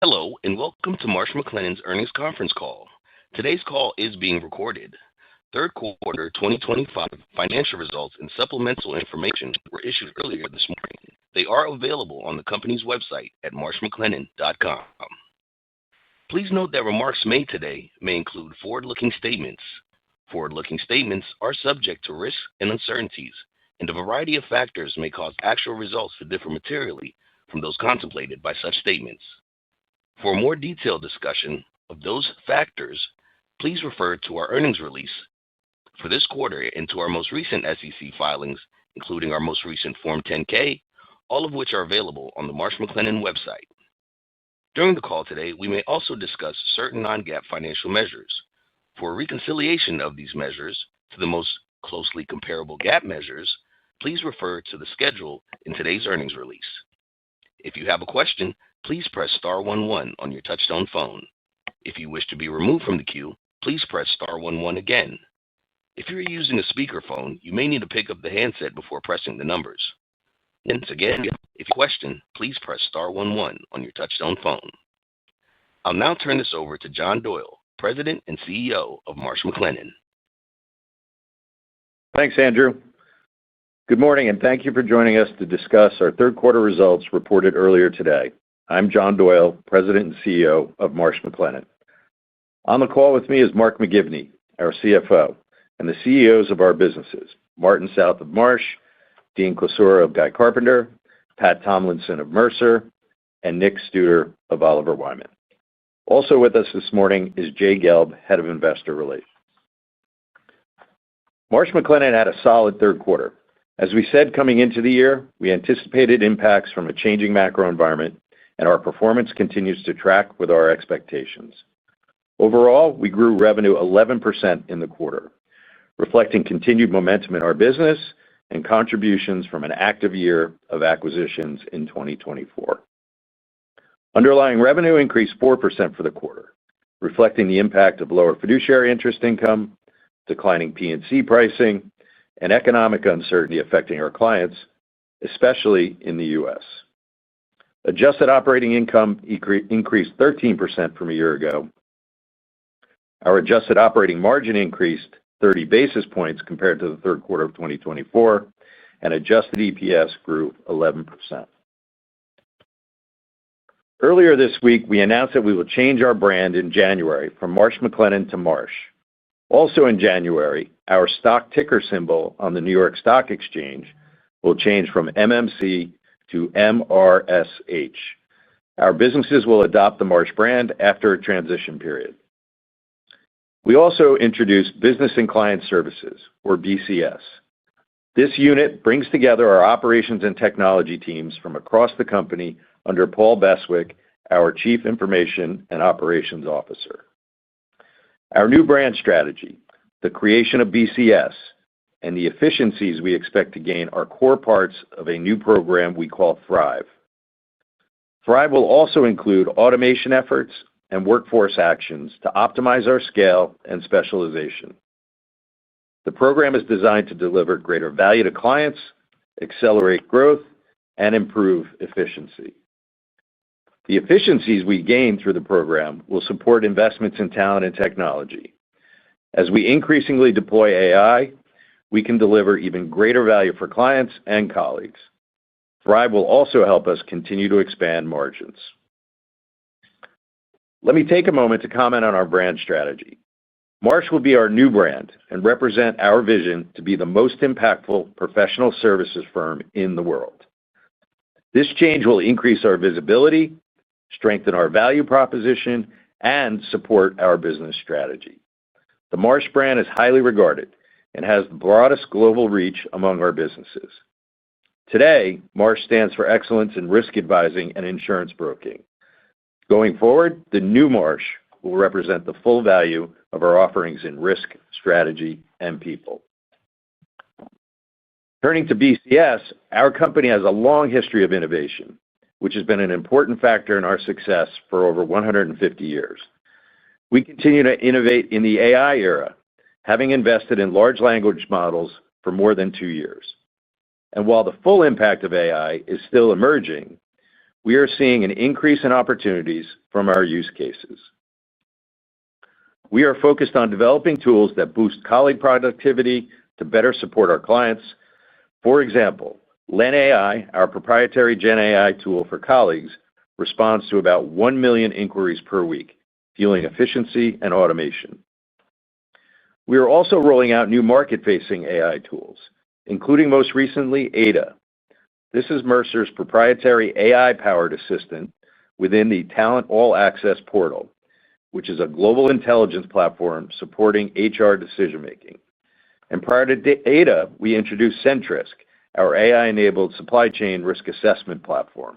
Hello, and welcome to Marsh McLennan's earnings conference call. Today's call is being recorded. Third quarter 2025 financial results and supplemental information were issued earlier this morning. They are available on the company's website at marshmclennan.com. Please note that remarks made today may include forward-looking statements. Forward-looking statements are subject to risks and uncertainties, and a variety of factors may cause actual results to differ materially from those contemplated by such statements. For a more detailed discussion of those factors, please refer to our earnings release for this quarter and to our most recent SEC filings, including our most recent Form 10-K, all of which are available on the Marsh McLennan website. During the call today, we may also discuss certain non-GAAP financial measures. For a reconciliation of these measures to the most closely comparable GAAP measures, please refer to the schedule in today's earnings release. If you have a question, please press star 11 on your touchtone phone. If you wish to be removed from the queue, please press star 11 again. If you're using a speakerphone, you may need to pick up the handset before pressing the numbers. Once again, if you have a question, please press star 11 on your touchtone phone. I'll now turn this over to John Doyle, President and CEO of Marsh McLennan. Thanks, Andrew. Good morning, and thank you for joining us to discuss our third quarter results reported earlier today. I'm John Doyle, President and CEO of Marsh McLennan. On the call with me is Mark McGivney, our CFO, and the CEOs of our businesses, Martin South of Marsh, Dean Klisura of Guy Carpenter, Pat Tomlinson of Mercer, and Nick Studer of Oliver Wyman. Also with us this morning is Jay Gelb, Head of Investor Relations. Marsh McLennan had a solid third quarter. As we said coming into the year, we anticipated impacts from a changing macro environment, and our performance continues to track with our expectations. Overall, we grew revenue 11% in the quarter, reflecting continued momentum in our business and contributions from an active year of acquisitions in 2024. Underlying revenue increased 4% for the quarter, reflecting the impact of lower fiduciary interest income, declining P&C pricing, and economic uncertainty affecting our clients, especially in the U.S. Adjusted operating income increased 13% from a year ago. Our adjusted operating margin increased 30 basis points compared to the third quarter of 2024, and adjusted EPS grew 11%. Earlier this week, we announced that we will change our brand in January from Marsh McLennan to Marsh. Also in January, our stock ticker symbol on the New York Stock Exchange will change from MMC to MRSH. Our businesses will adopt the Marsh brand after a transition period. We also introduced Business and Client Services, or BCS. This unit brings together our operations and technology teams from across the company under Paul Beswick, our Chief Information and Operations Officer. Our new brand strategy, the creation of BCS, and the efficiencies we expect to gain are core parts of a new program we call Thrive. Thrive will also include automation efforts and workforce actions to optimize our scale and specialization. The program is designed to deliver greater value to clients, accelerate growth, and improve efficiency. The efficiencies we gain through the program will support investments in talent and technology. As we increasingly deploy AI, we can deliver even greater value for clients and colleagues. Thrive will also help us continue to expand margins. Let me take a moment to comment on our brand strategy. Marsh will be our new brand and represent our vision to be the most impactful professional services firm in the world. This change will increase our visibility, strengthen our value proposition, and support our business strategy. The Marsh brand is highly regarded and has the broadest global reach among our businesses. Today, Marsh stands for excellence in risk advising and insurance broking. Going forward, the new Marsh will represent the full value of our offerings in risk, strategy, and people. Turning to BCS, our company has a long history of innovation, which has been an important factor in our success for over 150 years. We continue to innovate in the AI era, having invested in large language models for more than 2 years. And while the full impact of AI is still emerging, we are seeing an increase in opportunities from our use cases. We are focused on developing tools that boost colleague productivity to better support our clients. For example, LenAI, our proprietary GenAI tool for colleagues, responds to about 1 million inquiries per week, fueling efficiency and automation. We are also rolling out new market-facing AI tools, including most recently Ada. This is Mercer's proprietary AI-powered assistant within the Talent All Access portal, which is a global intelligence platform supporting HR decision-making. And prior to Ada, we introduced Centrisk, our AI-enabled supply chain risk assessment platform.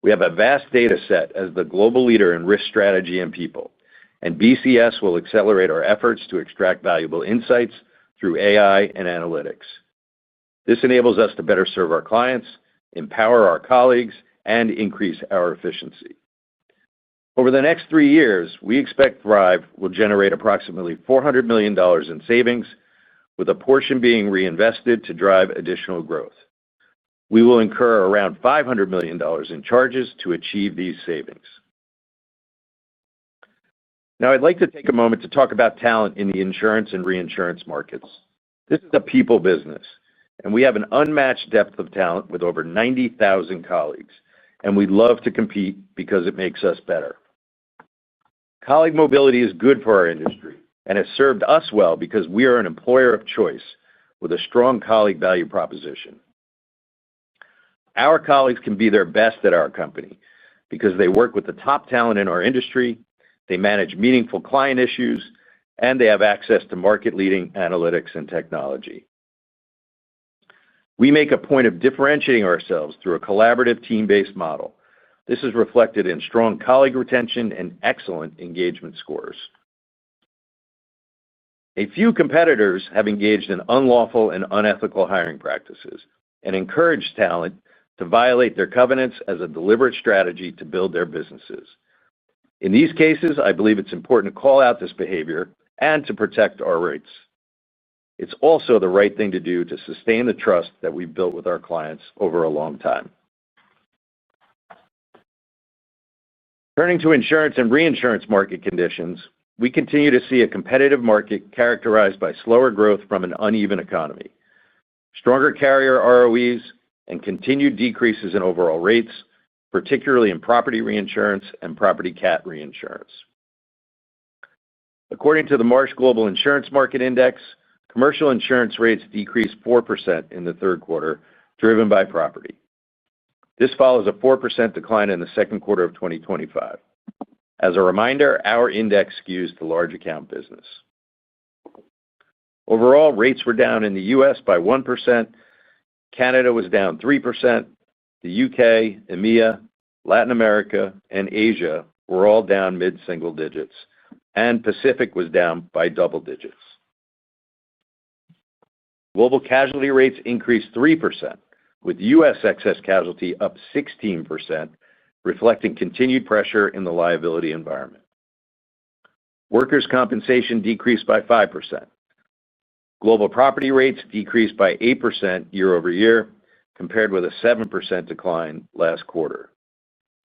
We have a vast data set as the global leader in risk strategy and people, and BCS will accelerate our efforts to extract valuable insights through AI and analytics. This enables us to better serve our clients, empower our colleagues, and increase our efficiency. Over the next 3 years, we expect Thrive will generate approximately $400 million in savings, with a portion being reinvested to drive additional growth. We will incur around $500 million in charges to achieve these savings. Now, I'd like to take a moment to talk about talent in the insurance and reinsurance markets. This is a people business, and we have an unmatched depth of talent with over 90,000 colleagues, and we love to compete because it makes us better. Colleague mobility is good for our industry and has served us well because we are an employer of choice with a strong colleague value proposition. Our colleagues can be their best at our company because they work with the top talent in our industry, they manage meaningful client issues, and they have access to market-leading analytics and technology. We make a point of differentiating ourselves through a collaborative team-based model. This is reflected in strong colleague retention and excellent engagement scores. A few competitors have engaged in unlawful and unethical hiring practices and encouraged talent to violate their covenants as a deliberate strategy to build their businesses. In these cases, I believe it's important to call out this behavior and to protect our rights. It's also the right thing to do to sustain the trust that we've built with our clients over a long time. Turning to insurance and reinsurance market conditions, we continue to see a competitive market characterized by slower growth from an uneven economy, stronger carrier ROEs, and continued decreases in overall rates, particularly in property reinsurance and property cat reinsurance. According to the Marsh Global Insurance Market Index, commercial insurance rates decreased 4% in the third quarter, driven by property. This follows a 4% decline in the second quarter of 2025. As a reminder, our index skews to large account business. Overall, rates were down in the U.S. by 1%, Canada was down 3%, the UK, EMEA, Latin America, and Asia were all down mid-single digits, and Pacific was down by double digits. Global casualty rates increased 3%, with U.S. excess casualty up 16%, reflecting continued pressure in the liability environment. Workers' compensation decreased by 5%. Global property rates decreased by 8% year-over-year, compared with a 7% decline last quarter.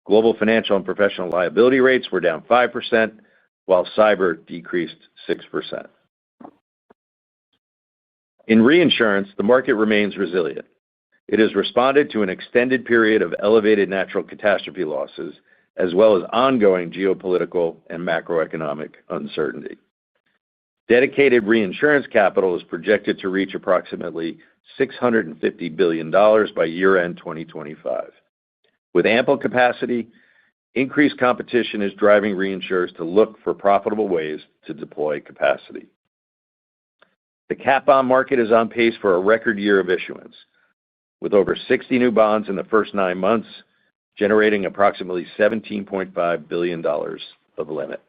Global financial and professional liability rates were down 5%, while cyber decreased 6%. In reinsurance, the market remains resilient. It has responded to an extended period of elevated natural catastrophe losses, as well as ongoing geopolitical and macroeconomic uncertainty. Dedicated reinsurance capital is projected to reach approximately $650 billion by year-end 2025. With ample capacity, increased competition is driving reinsurers to look for profitable ways to deploy capacity. The cat bond market is on pace for a record year of issuance, with over 60 new bonds in the first 9 months, generating approximately $17.5 billion of limit.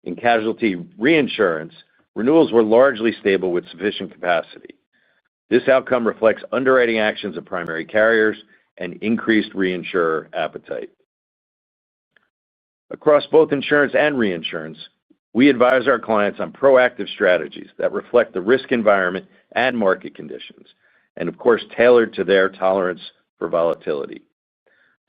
In casualty reinsurance, renewals were largely stable with sufficient capacity. This outcome reflects underwriting actions of primary carriers and increased reinsurer appetite. Across both insurance and reinsurance, we advise our clients on proactive strategies that reflect the risk environment and market conditions, and of course, tailored to their tolerance for volatility.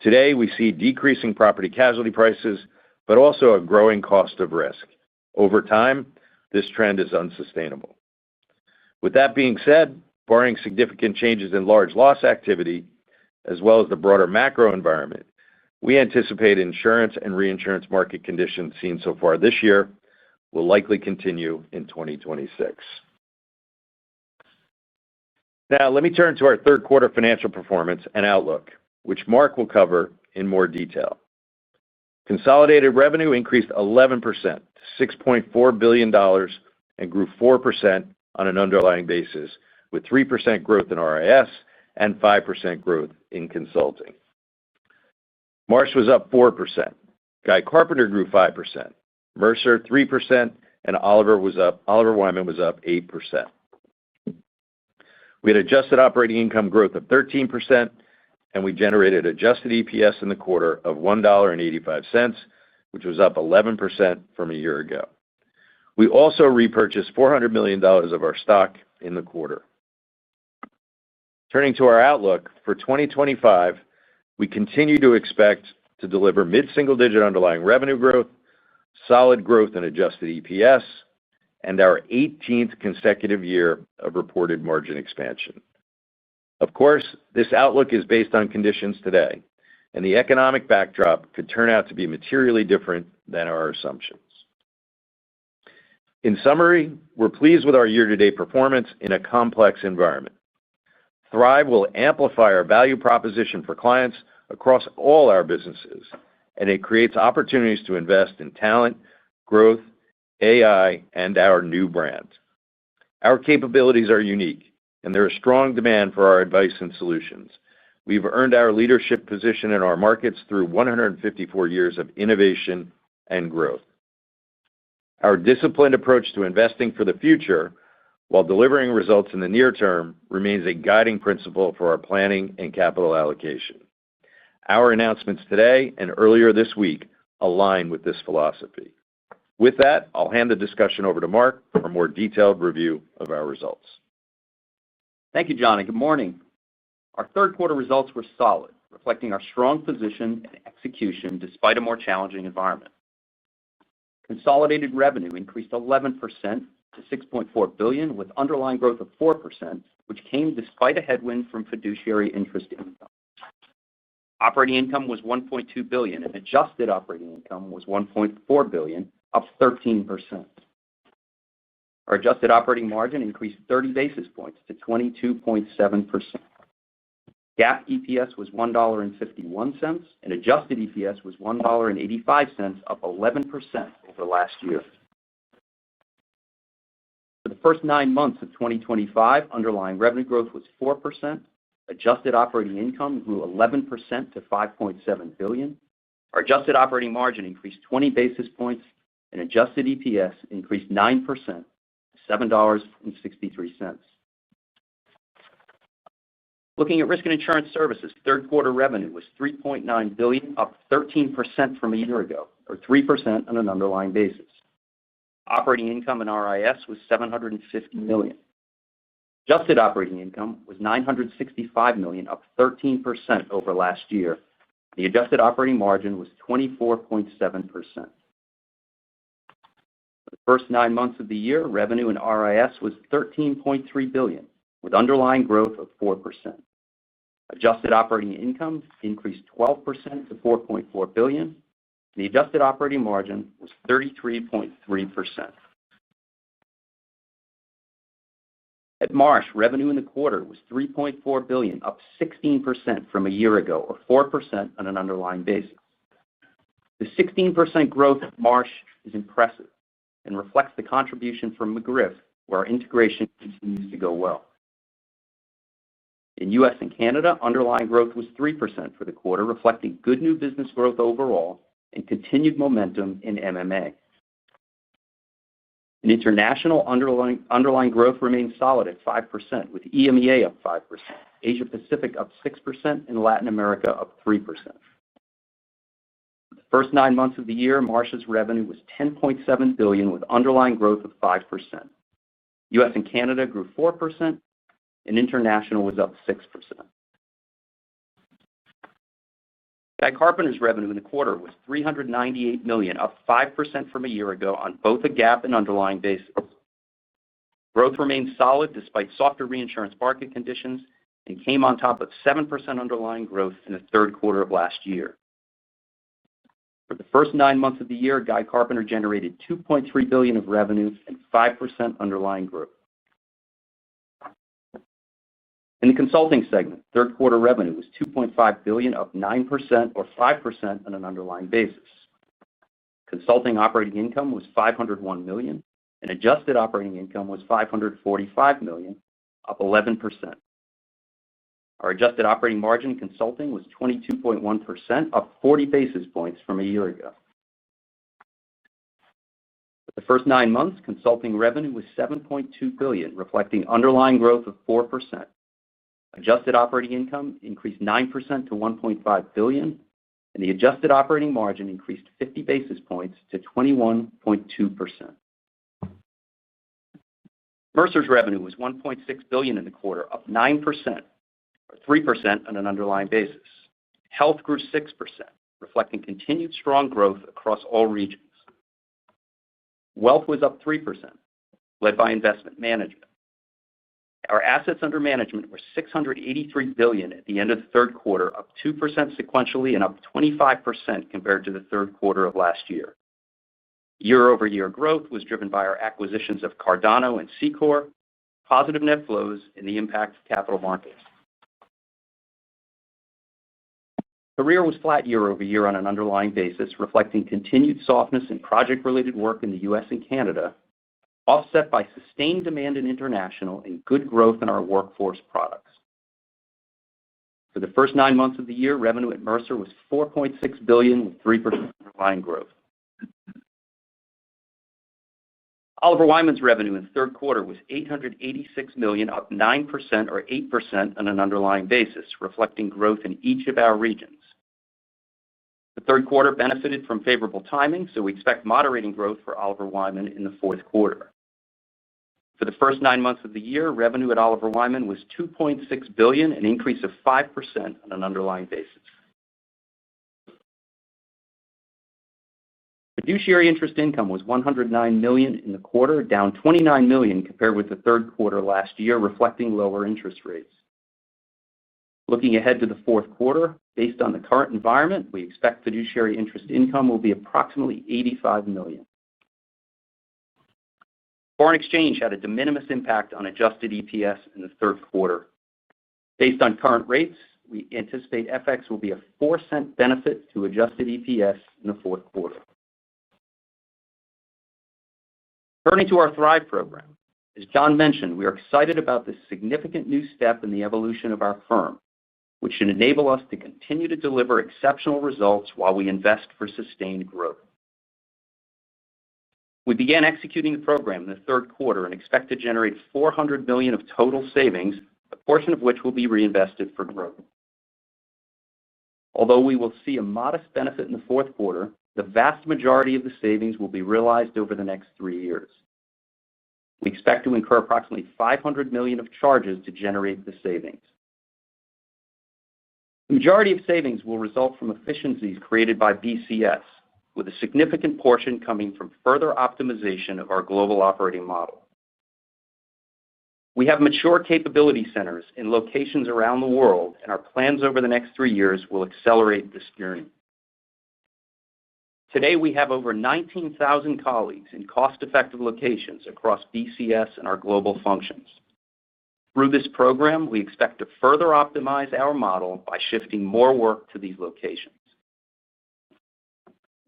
Today, we see decreasing property casualty prices, but also a growing cost of risk. Over time, this trend is unsustainable. With that being said, barring significant changes in large loss activity, as well as the broader macro environment, we anticipate insurance and reinsurance market conditions seen so far this year will likely continue in 2026. Now, let me turn to our third quarter financial performance and outlook, which Mark will cover in more detail. Consolidated revenue increased 11% to $6.4 billion and grew 4% on an underlying basis, with 3% growth in RIS and 5% growth in consulting. Marsh was up 4%. Guy Carpenter grew 5%. Mercer 3%, and Oliver Wyman was up 8%. We had adjusted operating income growth of 13%, and we generated adjusted EPS in the quarter of $1.85, which was up 11% from a year ago. We also repurchased $400 million of our stock in the quarter. Turning to our outlook for 2025, we continue to expect to deliver mid-single-digit underlying revenue growth, solid growth in adjusted EPS, and our 18th consecutive year of reported margin expansion. Of course, this outlook is based on conditions today, and the economic backdrop could turn out to be materially different than our assumptions. In summary, we're pleased with our year-to-date performance in a complex environment. Thrive will amplify our value proposition for clients across all our businesses, and it creates opportunities to invest in talent, growth, AI, and our new brand. Our capabilities are unique, and there is strong demand for our advice and solutions. We've earned our leadership position in our markets through 154 years of innovation and growth. Our disciplined approach to investing for the future, while delivering results in the near term, remains a guiding principle for our planning and capital allocation. Our announcements today and earlier this week align with this philosophy. With that, I'll hand the discussion over to Mark for a more detailed review of our results. Thank you, John, and good morning. Our third quarter results were solid, reflecting our strong position and execution despite a more challenging environment. Consolidated revenue increased 11% to $6.4 billion, with underlying growth of 4%, which came despite a headwind from fiduciary interest income. Operating income was $1.2 billion, and adjusted operating income was $1.4 billion, up 13%. Our adjusted operating margin increased 30 basis points to 22.7%. GAAP EPS was $1.51, and adjusted EPS was $1.85, up 11% over last year. For the first 9 months of 2025, underlying revenue growth was 4%. Adjusted operating income grew 11% to $5.7 billion. Our adjusted operating margin increased 20 basis points, and adjusted EPS increased 9% to $7.63. Looking at risk and insurance services, third quarter revenue was $3.9 billion, up 13% from a year ago, or 3% on an underlying basis. Operating income in RIS was $750 million. Adjusted operating income was $965 million, up 13% over last year. The adjusted operating margin was 24.7%. For the first 9 months of the year, revenue in RIS was $13.3 billion, with underlying growth of 4%. Adjusted operating income increased 12% to $4.4 billion. The adjusted operating margin was 33.3%. At Marsh, revenue in the quarter was $3.4 billion, up 16% from a year ago, or 4% on an underlying basis. The 16% growth at Marsh is impressive and reflects the contribution from McGriff, where our integration continues to go well. In U.S. and Canada, underlying growth was 3% for the quarter, reflecting good new business growth overall and continued momentum in MMA. In international, underlying growth remains solid at 5%, with EMEA up 5%, Asia Pacific up 6%, and Latin America up 3%. For the first 9 months of the year, Marsh's revenue was $10.7 billion, with underlying growth of 5%. U.S. and Canada grew 4%, and international was up 6%. Guy Carpenter's revenue in the quarter was $398 million, up 5% from a year ago on both a GAAP and underlying basis. Growth remained solid despite softer reinsurance market conditions and came on top of 7% underlying growth in the third quarter of last year. For the first 9 months of the year, Guy Carpenter generated $2.3 billion of revenue and 5% underlying growth. In the consulting segment, third quarter revenue was $2.5 billion, up 9% or 5% on an underlying basis. Consulting operating income was $501 million, and adjusted operating income was $545 million, up 11%. Our adjusted operating margin in consulting was 22.1%, up 40 basis points from a year ago. For the first 9 months, consulting revenue was $7.2 billion, reflecting underlying growth of 4%. Adjusted operating income increased 9% to $1.5 billion, and the adjusted operating margin increased 50 basis points to 21.2%. Mercer's revenue was $1.6 billion in the quarter, up 9%, or 3% on an underlying basis. Health grew 6%, reflecting continued strong growth across all regions. Wealth was up 3%, led by investment management. Our assets under management were $683 billion at the end of the third quarter, up 2% sequentially and up 25% compared to the third quarter of last year. Year-over-year growth was driven by our acquisitions of Cardano and Secor, positive net flows, and the impact of capital markets. Career was flat year-over-year on an underlying basis, reflecting continued softness in project-related work in the U.S. and Canada, offset by sustained demand in international and good growth in our workforce products. For the first 9 months of the year, revenue at Mercer was $4.6 billion with 3% underlying growth. Oliver Wyman's revenue in the third quarter was $886 million, up 9% or 8% on an underlying basis, reflecting growth in each of our regions. The third quarter benefited from favorable timing, so we expect moderating growth for Oliver Wyman in the fourth quarter. For the first 9 months of the year, revenue at Oliver Wyman was $2.6 billion, an increase of 5% on an underlying basis. Fiduciary interest income was $109 million in the quarter, down $29 million compared with the third quarter last year, reflecting lower interest rates. Looking ahead to the fourth quarter, based on the current environment, we expect fiduciary interest income will be approximately $85 million. Foreign exchange had a de minimis impact on adjusted EPS in the third quarter. Based on current rates, we anticipate FX will be a 4-cent benefit to adjusted EPS in the fourth quarter. Turning to our Thrive program, as John mentioned, we are excited about this significant new step in the evolution of our firm, which should enable us to continue to deliver exceptional results while we invest for sustained growth. We began executing the program in the third quarter and expect to generate $400 million of total savings, a portion of which will be reinvested for growth. Although we will see a modest benefit in the fourth quarter, the vast majority of the savings will be realized over the next 3 years. We expect to incur approximately $500 million of charges to generate the savings. The majority of savings will result from efficiencies created by BCS, with a significant portion coming from further optimization of our global operating model. We have mature capability centers in locations around the world, and our plans over the next 3 years will accelerate this journey. Today, we have over 19,000 colleagues in cost-effective locations across BCS and our global functions. Through this program, we expect to further optimize our model by shifting more work to these locations.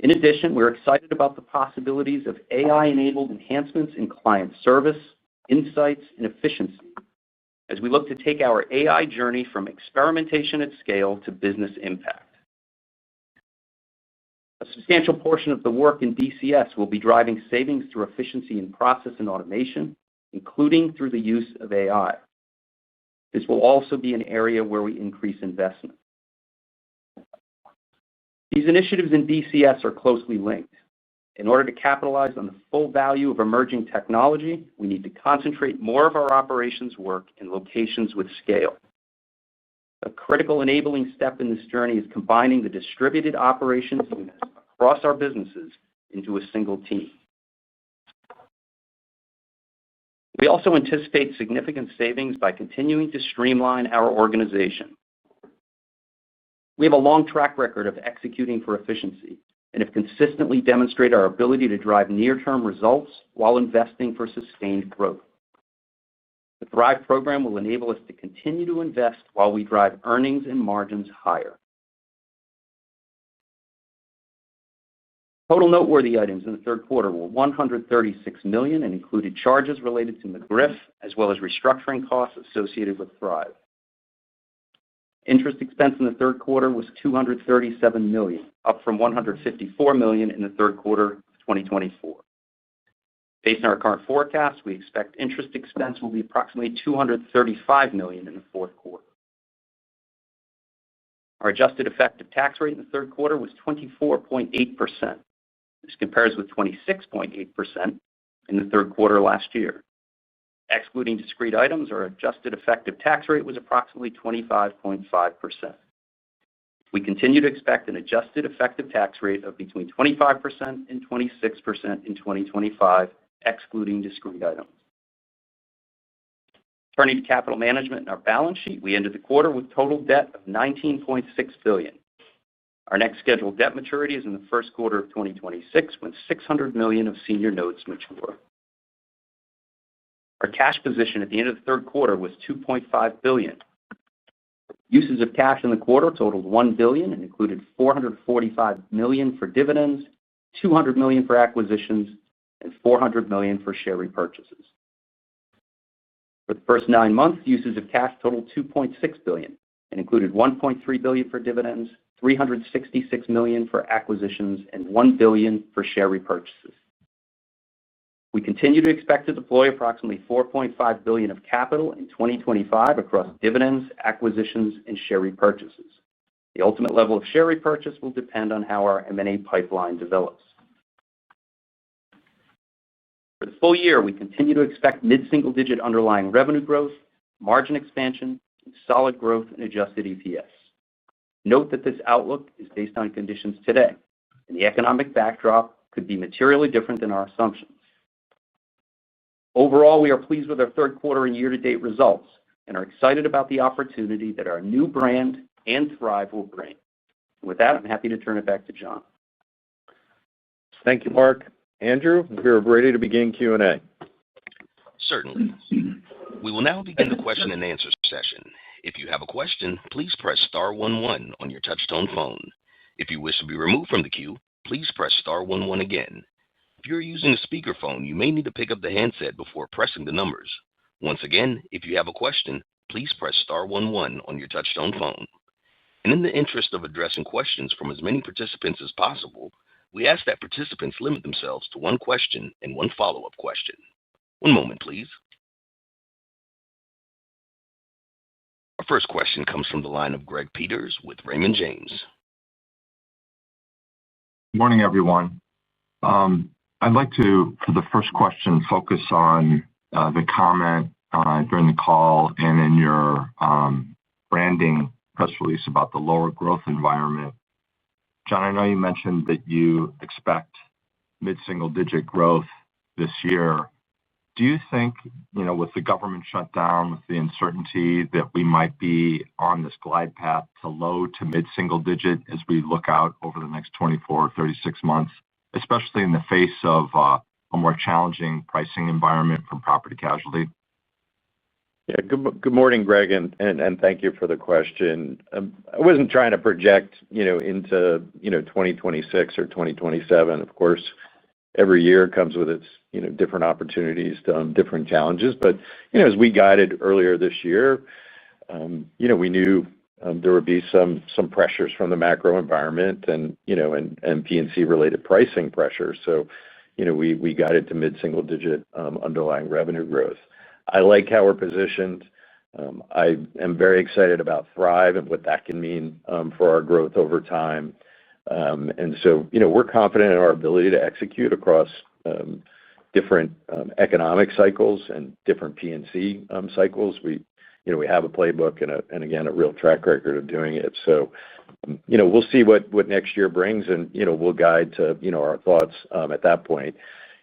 In addition, we're excited about the possibilities of AI-enabled enhancements in client service, insights, and efficiency as we look to take our AI journey from experimentation at scale to business impact. A substantial portion of the work in BCS will be driving savings through efficiency in process and automation, including through the use of AI. This will also be an area where we increase investment. These initiatives in BCS are closely linked. In order to capitalize on the full value of emerging technology, we need to concentrate more of our operations work in locations with scale. A critical enabling step in this journey is combining the distributed operations units across our businesses into a single team. We also anticipate significant savings by continuing to streamline our organization. We have a long track record of executing for efficiency and have consistently demonstrated our ability to drive near-term results while investing for sustained growth. The Thrive program will enable us to continue to invest while we drive earnings and margins higher. Total noteworthy items in the third quarter were $136 million and included charges related to McGriff, as well as restructuring costs associated with Thrive. Interest expense in the third quarter was $237 million, up from $154 million in the third quarter of 2024. Based on our current forecast, we expect interest expense will be approximately $235 million in the fourth quarter. Our adjusted effective tax rate in the third quarter was 24.8%. This compares with 26.8% in the third quarter last year. Excluding discrete items, our adjusted effective tax rate was approximately 25.5%. We continue to expect an adjusted effective tax rate of between 25% and 26% in 2025, excluding discrete items. Turning to capital management and our balance sheet, we ended the quarter with total debt of $19.6 billion. Our next scheduled debt maturity is in the first quarter of 2026, when $600 million of senior notes mature. Our cash position at the end of the third quarter was $2.5 billion. Uses of cash in the quarter totaled $1 billion and included $445 million for dividends, $200 million for acquisitions, and $400 million for share repurchases. For the first 9 months, uses of cash totaled $2.6 billion and included $1.3 billion for dividends, $366 million for acquisitions, and $1 billion for share repurchases. We continue to expect to deploy approximately $4.5 billion of capital in 2025 across dividends, acquisitions, and share repurchases. The ultimate level of share repurchase will depend on how our M&A pipeline develops. For the full year, we continue to expect mid-single-digit underlying revenue growth, margin expansion, and solid growth in adjusted EPS. Note that this outlook is based on conditions today, and the economic backdrop could be materially different than our assumptions. Overall, we are pleased with our third quarter and year-to-date results and are excited about the opportunity that our new brand and Thrive will bring. With that, I'm happy to turn it back to John. Thank you, Mark. Andrew, we're ready to begin Q&A. Certainly. We will now begin the question and answer session. If you have a question, please press star 11 on your touch-tone phone. If you wish to be removed from the queue, please press star 11 again. If you're using a speakerphone, you may need to pick up the handset before pressing the numbers. Once again, if you have a question, please press star 11 on your touch-tone phone. And in the interest of addressing questions from as many participants as possible, we ask that participants limit themselves to one question and one follow-up question. One moment, please. Our first question comes from the line of Greg Peters with Raymond James. Good morning, everyone. I'd like to, for the first question, focus on the comment during the call and in your branding press release about the lower growth environment. John, I know you mentioned that you expect mid-single-digit growth this year. Do you think, with the government shutdown, with the uncertainty, that we might be on this glide path to low to mid-single-digit as we look out over the next 24 or 36 months, especially in the face of a more challenging pricing environment for property casualty? Yeah, good morning, Greg, and thank you for the question. I wasn't trying to project, into 2026 or 2027. Of course, every year comes with its, different opportunities, different challenges. But, as we guided earlier this year, we knew there would be some pressures from the macro environment and P&C related pricing pressures. So, we guided to mid-single-digit underlying revenue growth. I like how we're positioned. I am very excited about Thrive and what that can mean for our growth over time. And so, we're confident in our ability to execute across different economic cycles and different P&C cycles. We we have a playbook and again, a real track record of doing it. So, we'll see what next year brings, and, we'll guide to, our thoughts at that point.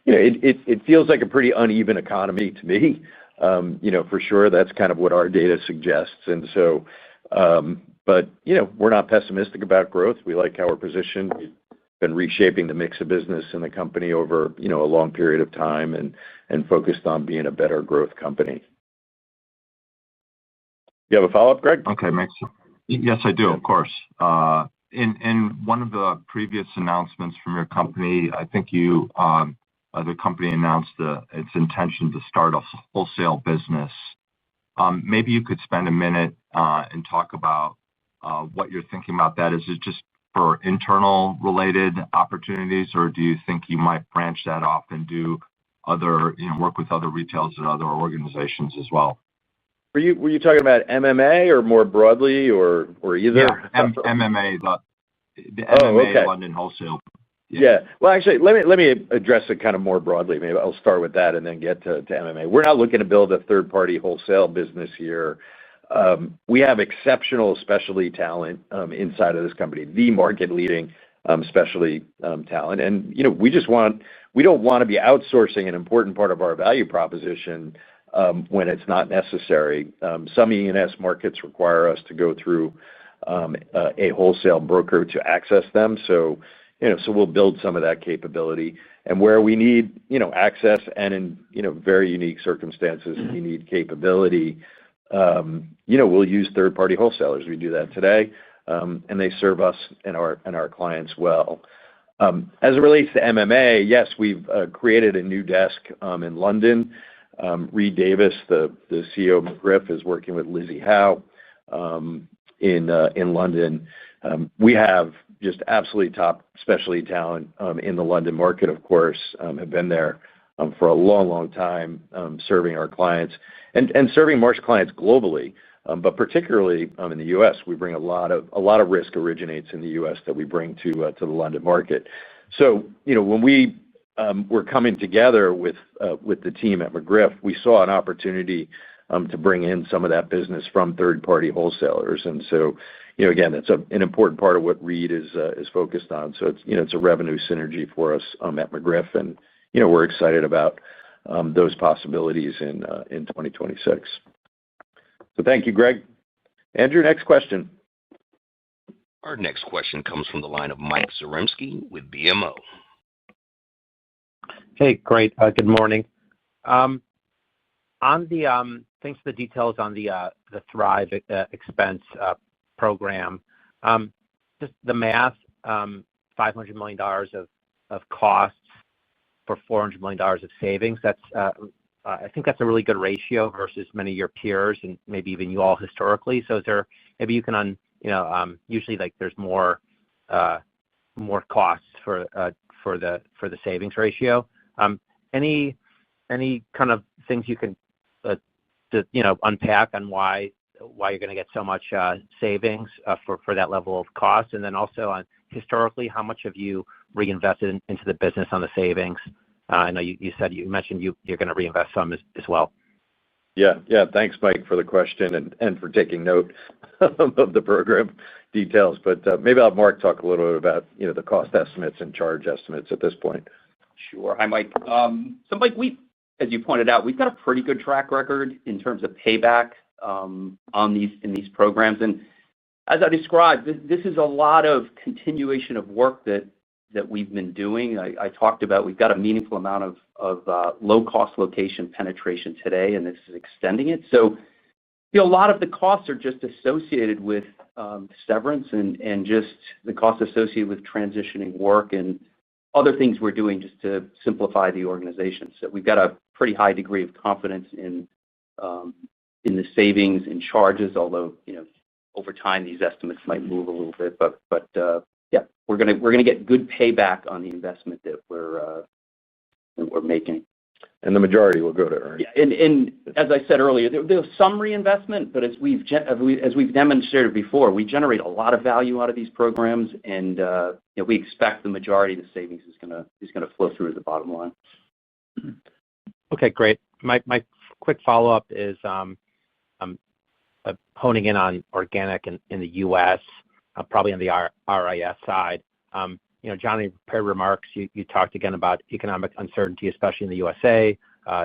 It feels like a pretty uneven economy to me. For sure, that's kind of what our data suggests. And so, but, we're not pessimistic about growth. We like how we're positioned. We've been reshaping the mix of business in the company over, a long period of time and focused on being a better growth company. You have a follow-up, Greg? Okay, makes sense. Yes, I do, of course. In one of the previous announcements from your company, I think the company announced its intention to start a wholesale business. Maybe you could spend a minute and talk about what you're thinking about that. Is it just for internal related opportunities, or do you think you might branch that off and do other, work with other retailers and other organizations as well? Were you talking about MMA or more broadly, or either? Yeah, MMA, the MMA okay. London wholesale. Yeah. Well, actually, let me address it kind of more broadly. Maybe I'll start with that and then get to MMA. We're not looking to build a third-party wholesale business here. We have exceptional specialty talent inside of this company, the market-leading specialty talent, and we don't want to be outsourcing an important part of our value proposition when it's not necessary. Some E&S markets require us to go through a wholesale broker to access them. So we'll build some of that capability. And where we need, access and in, very unique circumstances, we need capability, we'll use third-party wholesalers. We do that today, and they serve us and our clients well. As it relates to MMA, yes, we've created a new desk in London. Reed Davis, the CEO of McGriff, is working with Lizzie Howe in London. We have just absolutely top specialty talent in the London market, of course, have been there for a long, long time, serving our clients and serving Marsh clients globally, but particularly in the U.S. We bring a lot of risk originates in the U.S. that we bring to the London market. So, when we were coming together with the team at McGriff, we saw an opportunity to bring in some of that business from third-party wholesalers. And so, again, that's an important part of what Reed is focused on. So it's a revenue synergy for us at McGriff, and we're excited about those possibilities in 2026. So thank you, Greg. Andrew, next question. Our next question comes from the line of Mike Zaremski with BMO. Hey, great. Good morning. On the thanks for the details on the Thrive expense program. Just the math, $500 million of costs for $400 million of savings. That's I think that's a really good ratio versus many of your peers and maybe even you all historically. So is there maybe you can usually like there's more costs for the savings ratio. Any kind of things you can unpack on why you're going to get so much savings for that level of cost, and then also on historically how much have you reinvested into the business on the savings? I know you mentioned you're going to reinvest some as well. Yeah. Thanks, Mike, for the question and for taking note of the program details. But maybe I'll have Mark talk a little bit about the cost estimates and charge estimates at this point. Sure. Hi, Mike. So, Mike, as you pointed out, we've got a pretty good track record in terms of payback in these programs. And as I described, this is a lot of continuation of work that we've been doing. I talked about we've got a meaningful amount of low-cost location penetration today, and this is extending it. So, a lot of the costs are just associated with severance and just the costs associated with transitioning work and other things we're doing just to simplify the organization. So we've got a pretty high degree of confidence in the savings and charges, although over time these estimates might move a little bit. But yeah, we're gonna get good payback on the investment that we're making. And the majority will go to earnings. Yeah, and as I said earlier, there's some reinvestment, but as we've demonstrated before, we generate a lot of value out of these programs, and we expect the majority of the savings is gonna flow through to the bottom line. Okay, great. My quick follow-up is honing in on organic in the U.S., probably on the RIS side. John, in prepared remarks, you talked again about economic uncertainty, especially in the USA.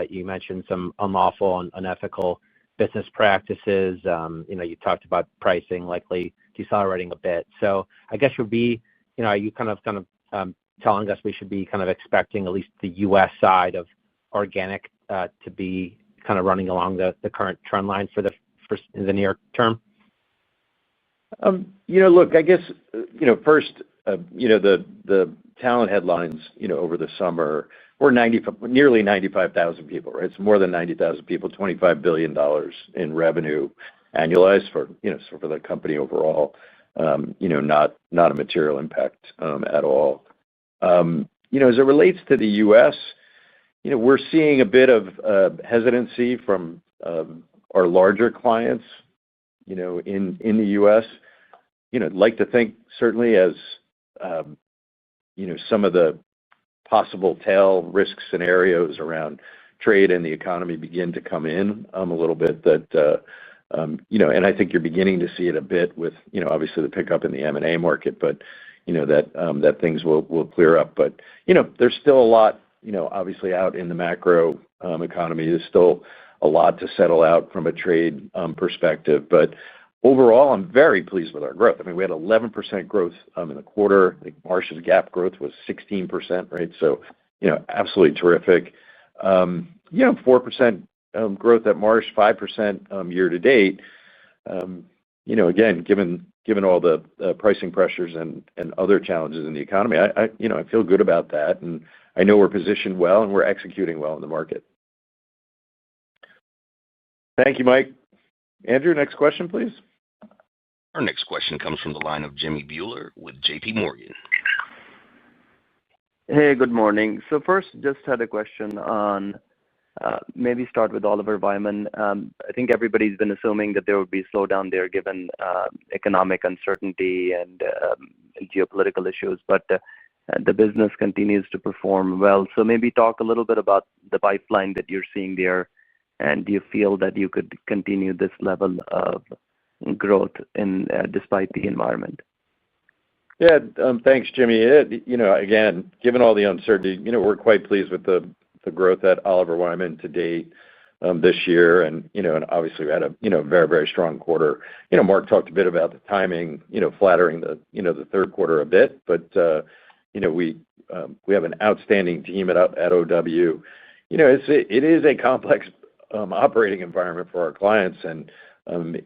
You mentioned some unlawful and unethical business practices. You talked about pricing likely decelerating a bit. So I guess are you kind of telling us we should be kind of expecting at least the U.S. side of organic to be kind of running along the current trend line in the near term? Look, I guess, first, the talent headlines, over the summer were nearly 95,000 people, right? It's more than 90,000 people, $25 billion in revenue annualized for the company overall. Not a material impact at all. As it relates to the U.S., we're seeing a bit of hesitancy from our larger clients, in the U.S. I'd like to think certainly as some of the possible tail risk scenarios around trade and the economy begin to come in a little bit, and I think you're beginning to see it a bit with, obviously the pickup in the M&A market, but that things will clear up. But there's still a lot, obviously out in the macro economy. There's still a lot to settle out from a trade perspective. But overall, I'm very pleased with our growth. I mean, we had 11% growth in the quarter. I think Marsh's GAAP growth was 16%, right? So, absolutely terrific. 4% growth at Marsh, 5% year to date. Again, given all the pricing pressures and other challenges in the economy, I feel good about that, and I know we're positioned well and we're executing well in the market. Thank you, Mike. Andrew, next question, please. Our next question comes from the line of Jimmy Bhullar with J.P. Morgan. Hey, good morning. So first, just had a question on maybe start with Oliver Wyman. I think everybody's been assuming that there would be a slowdown there given economic uncertainty and geopolitical issues, but the business continues to perform well. So maybe talk a little bit about the pipeline that you're seeing there, and do you feel that you could continue this level of growth despite the environment? Yeah, thanks, Jimmy. Again, given all the uncertainty, we're quite pleased with the growth at Oliver Wyman to date this year, and obviously we had a very, very strong quarter. Mark talked a bit about the timing, flattering the third quarter a bit, but we have an outstanding team at OW. It is a complex operating environment for our clients, and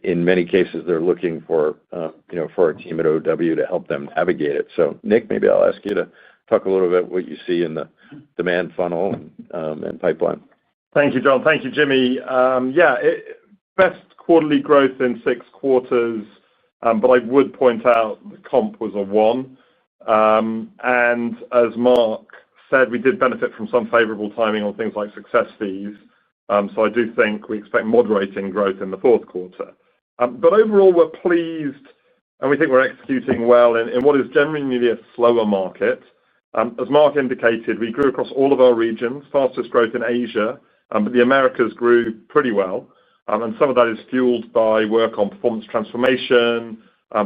in many cases they're looking for our team at OW to help them navigate it. So Nick, maybe I'll ask you to talk a little bit what you see in the demand funnel and pipeline. Thank you, John. Thank you, Jimmy. Best quarterly growth in 6 quarters, but I would point out the comp was a 1. And as Mark said, we did benefit from some favorable timing on things like success fees. So I do think we expect moderating growth in the fourth quarter. But overall, we're pleased, and we think we're executing well in what is generally a slower market. As Mark indicated, we grew across all of our regions, fastest growth in Asia, but the Americas grew pretty well. And some of that is fueled by work on performance transformation,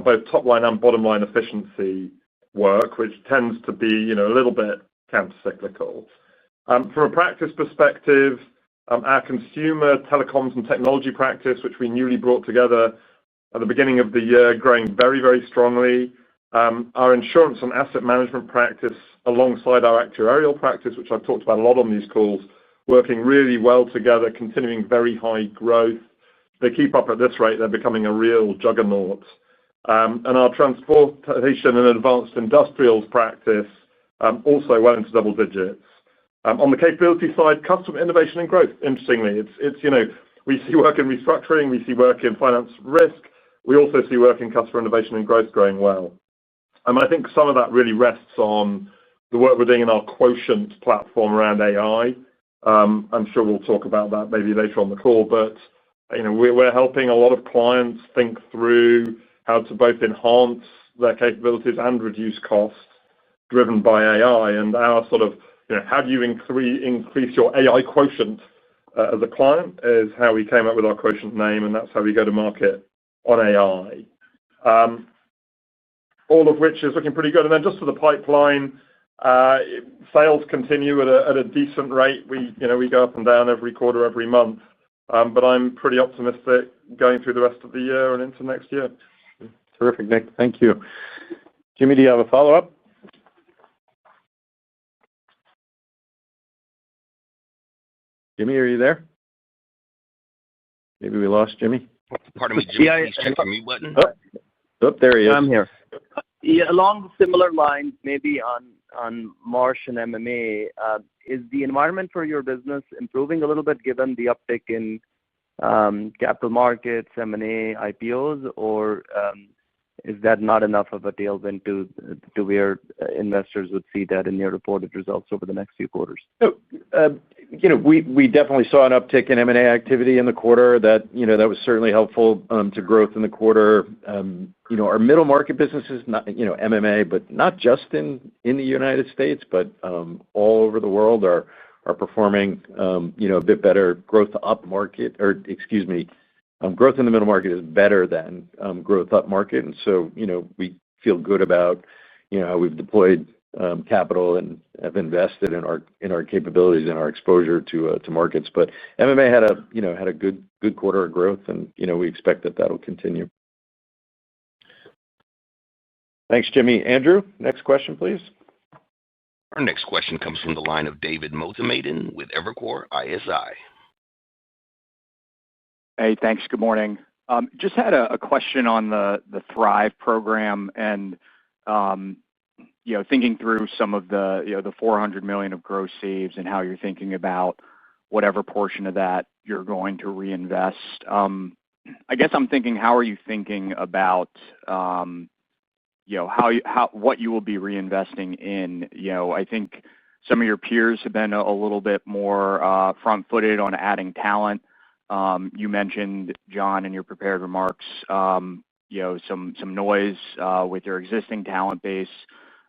both top line and bottom line efficiency work, which tends to be a little bit countercyclical. From a practice perspective, our consumer telecoms and technology practice, which we newly brought together at the beginning of the year, growing very, very strongly. Our insurance and asset management practice, alongside our actuarial practice, which I've talked about a lot on these calls, working really well together, continuing very high growth. If they keep up at this rate, they're becoming a real juggernaut. And our transportation and advanced industrials practice, also well into double digits. On the capability side, customer innovation and growth, interestingly, we see work in restructuring, we see work in finance risk, we also see work in customer innovation and growth growing well. And I think some of that really rests on the work we're doing in our Quotient platform around AI. I'm sure we'll talk about that maybe later on the call, but we're helping a lot of clients think through how to both enhance their capabilities and reduce costs driven by AI. And our sort of, how do you increase your AI quotient as a client is how we came up with our Quotient name, and that's how we go to market on AI. All of which is looking pretty good. And then just to the pipeline, sales continue at a decent rate. We go up and down every quarter, every month. But I'm pretty optimistic going through the rest of the year and into next year. Terrific, Nick. Thank you. Jimmy, do you have a follow-up? Jimmy, are you there? Maybe we lost Jimmy. Pardon me, Jimmy. Please check your mute button. Oh, there he is. I'm here. Yeah, along similar lines, maybe on Marsh and MMA, is the environment for your business improving a little bit given the uptick in capital markets, M&A, IPOs, or is that not enough of a tailwind to where investors would see that in your reported results over the next few quarters? We definitely saw an uptick in M&A activity in the quarter. That was certainly helpful to growth in the quarter. Our middle market businesses, not MMA, but not just in the United States, but all over the world are performing a bit better. Growth in the middle market is better than growth up market, and so we feel good about how we've deployed capital and have invested in our capabilities and our exposure to markets. But MMA had a good quarter of growth, and we expect that that'll continue. Thanks, Jimmy. Andrew, next question, please. Our next question comes from the line of David Motemaden with Evercore ISI. Hey, thanks. Good morning. Just had a question on the Thrive program and thinking through some of the the $400 million of gross saves and how you're thinking about whatever portion of that you're going to reinvest. I guess I'm thinking, how are you thinking about what you will be reinvesting in? I think some of your peers have been a little bit more front-footed on adding talent. You mentioned, John, in your prepared remarks, some noise with your existing talent base.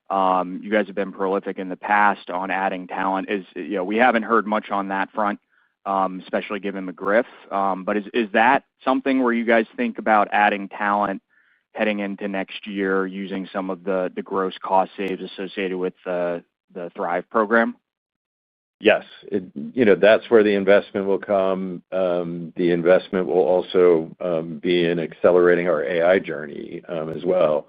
You guys have been prolific in the past on adding talent. We haven't heard much on that front, especially given McGriff. But is that something where you guys think about adding talent heading into next year using some of the gross cost saves associated with the Thrive program? Yes. That's where the investment will come. The investment will also be in accelerating our AI journey as well.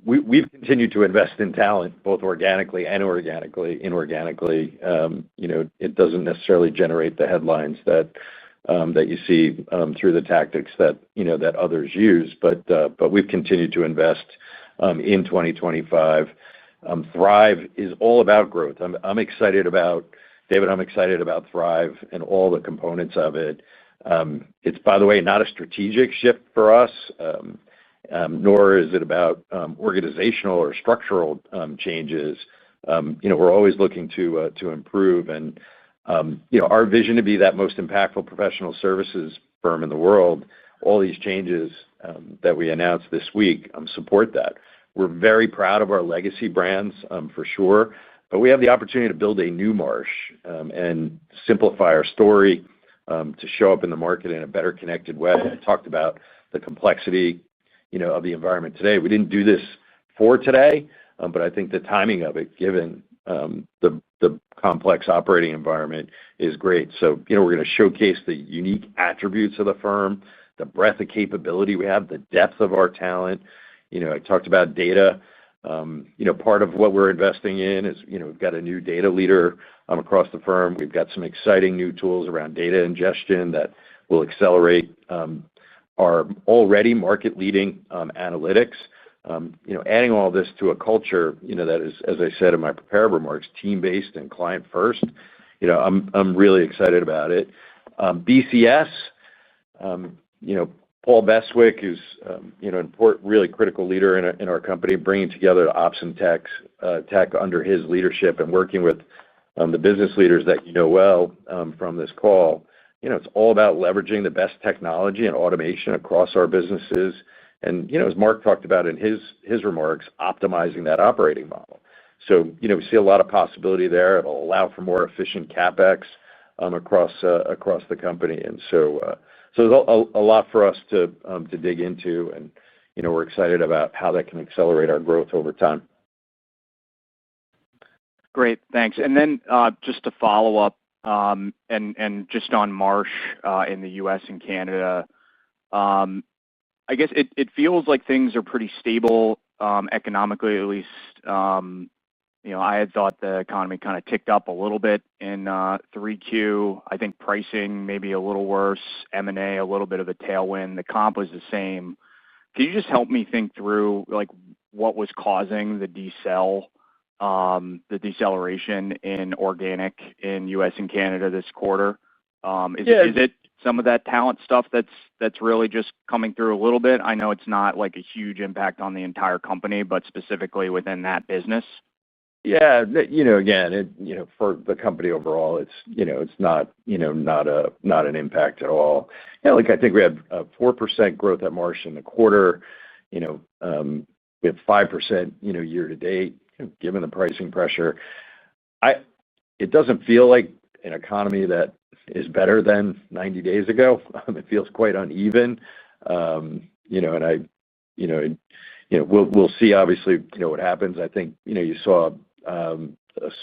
We've continued to invest in talent, both organically and inorganically. It doesn't necessarily generate the headlines that you see through the tactics that others use, but we've continued to invest in 2025. Thrive is all about growth. I'm excited about Thrive and all the components of it. It's, by the way, not a strategic shift for us, nor is it about organizational or structural changes. We're always looking to improve, and our vision to be that most impactful professional services firm in the world. All these changes that we announced this week support that. We're very proud of our legacy brands, for sure, but we have the opportunity to build a new Marsh and simplify our story to show up in the market in a better connected way. I talked about the complexity of the environment today. We didn't do this for today, but I think the timing of it, given the complex operating environment, is great. So we're going to showcase the unique attributes of the firm, the breadth of capability we have, the depth of our talent. I talked about data. Part of what we're investing in is we've got a new data leader across the firm. We've got some exciting new tools around data ingestion that will accelerate our already market-leading analytics. Adding all this to a culture that is, as I said in my prepared remarks, team-based and client-first. I'm really excited about it. BCS. Paul Beswick is an important, really critical leader in our company, bringing together ops and tech under his leadership and working with the business leaders that well from this call. It's all about leveraging the best technology and automation across our businesses. And as Mark talked about in his remarks, optimizing that operating model. We see a lot of possibility there. It'll allow for more efficient CapEx across the company. There's a lot for us to dig into, and we're excited about how that can accelerate our growth over time. Great, thanks. And then just to follow up, and just on Marsh in the U.S. and Canada, I guess it feels like things are pretty stable economically, at least. I had thought the economy kind of ticked up a little bit in 3Q. I think pricing maybe a little worse, M&A a little bit of a tailwind. The comp was the same. Can you just help me think through what was causing the deceleration in organic in U.S. and Canada this quarter? Is it some of that talent stuff that's really just coming through a little bit? I know it's not like a huge impact on the entire company, but specifically within that business. Yeah, again, for the company overall, it's not an impact at all. I think we had 4% growth at Marsh in the quarter. We have 5% year to date. Given the pricing pressure, it doesn't feel like an economy that is better than 90 days ago. It feels quite uneven. We'll see obviously what happens. I think you saw a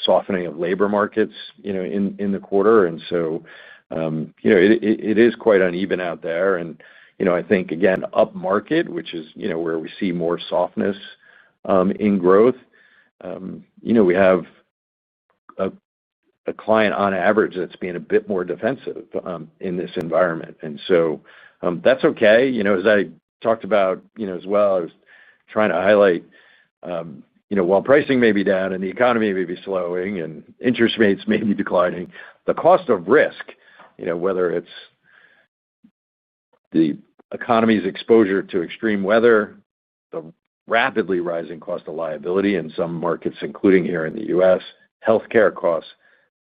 softening of labor markets in the quarter, and so it is quite uneven out there. And I think again up market, which is where we see more softness in growth. We have a client on average that's being a bit more defensive in this environment, and so that's okay. As I talked about as well, I was trying to highlight while pricing may be down and the economy may be slowing and interest rates may be declining, the cost of risk, whether it's the economy's exposure to extreme weather, the rapidly rising cost of liability in some markets, including here in the U.S., healthcare costs,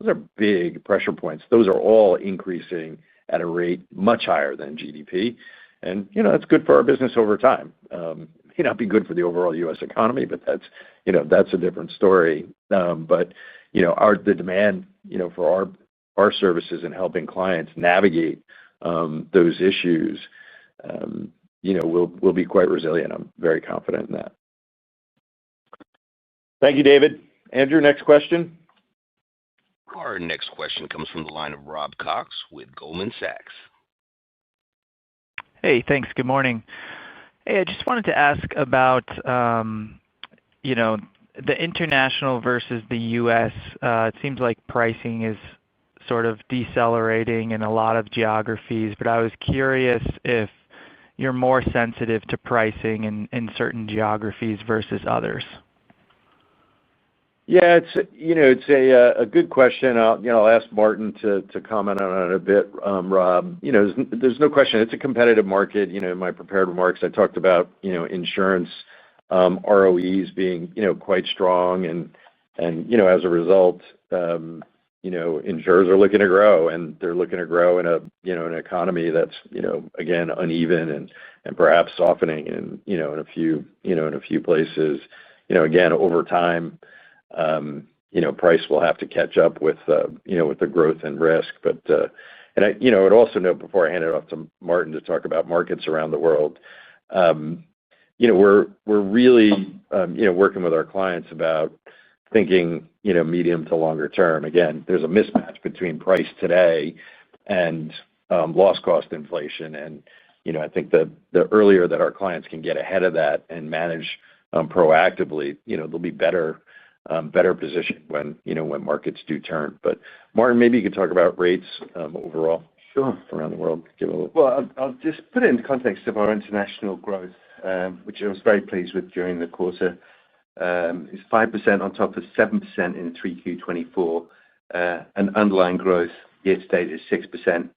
those are big pressure points. Those are all increasing at a rate much higher than GDP. And that's good for our business over time. May not be good for the overall U.S. economy, but that's a different story. But the demand for our services and helping clients navigate those issues will be quite resilient. I'm very confident in that. Thank you, David. Andrew, next question. Our next question comes from the line of Rob Cox with Goldman Sachs. Hey, thanks. Good morning. Hey, I just wanted to ask about the international versus the U.S. It seems like pricing is sort of decelerating in a lot of geographies, but I was curious if you're more sensitive to pricing in certain geographies versus others. Yeah, it's a good question. I'll ask Martin to comment on it a bit, Rob. There's no question it's a competitive market. In my prepared remarks, I talked about insurance ROEs being quite strong, and as a result, insurers are looking to grow, and they're looking to grow in an economy that's again uneven and perhaps softening in a few places. Again, over time, price will have to catch up with the growth and risk. But I would also note before I hand it off to Martin to talk about markets around the world, we're really working with our clients about thinking medium to longer term. Again, there's a mismatch between price today and loss cost inflation, and I think the earlier that our clients can get ahead of that and manage proactively, they'll be better positioned when markets do turn. But Martin, maybe you could talk about rates overall. Sure. Around the world. Well, I'll just put it in the context of our international growth, which I was very pleased with during the quarter. It's 5% on top of 7% in 3Q24, and underlying growth year to date is 6%.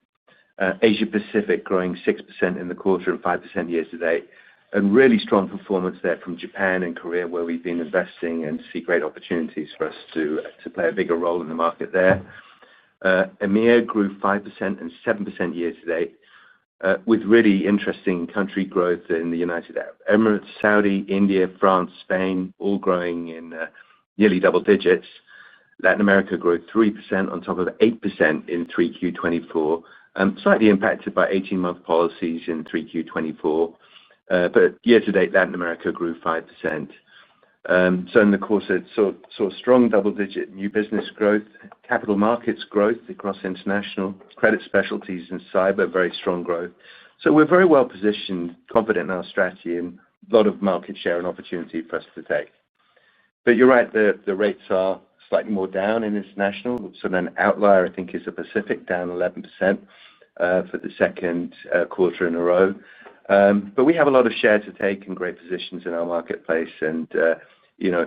Asia Pacific growing 6% in the quarter and 5% year to date. And really strong performance there from Japan and Korea, where we've been investing and see great opportunities for us to play a bigger role in the market there. EMEA grew 5% and 7% year to date, with really interesting country growth in the United Arab Emirates, Saudi, India, France, Spain, all growing in nearly double digits. Latin America grew 3% on top of 8% in 3Q24, slightly impacted by 18-month policies in 3Q24. But year-to-date, Latin America grew 5%. So in the course, it saw strong double-digit new business growth, capital markets growth across international, credit specialties, and cyber, very strong growth. So we're very well positioned, confident in our strategy, and a lot of market share and opportunity for us to take. But you're right, the rates are slightly more down in international. So then outlier, I think, is the Pacific, down 11% for the second quarter in a row. But we have a lot of share to take and great positions in our marketplace. And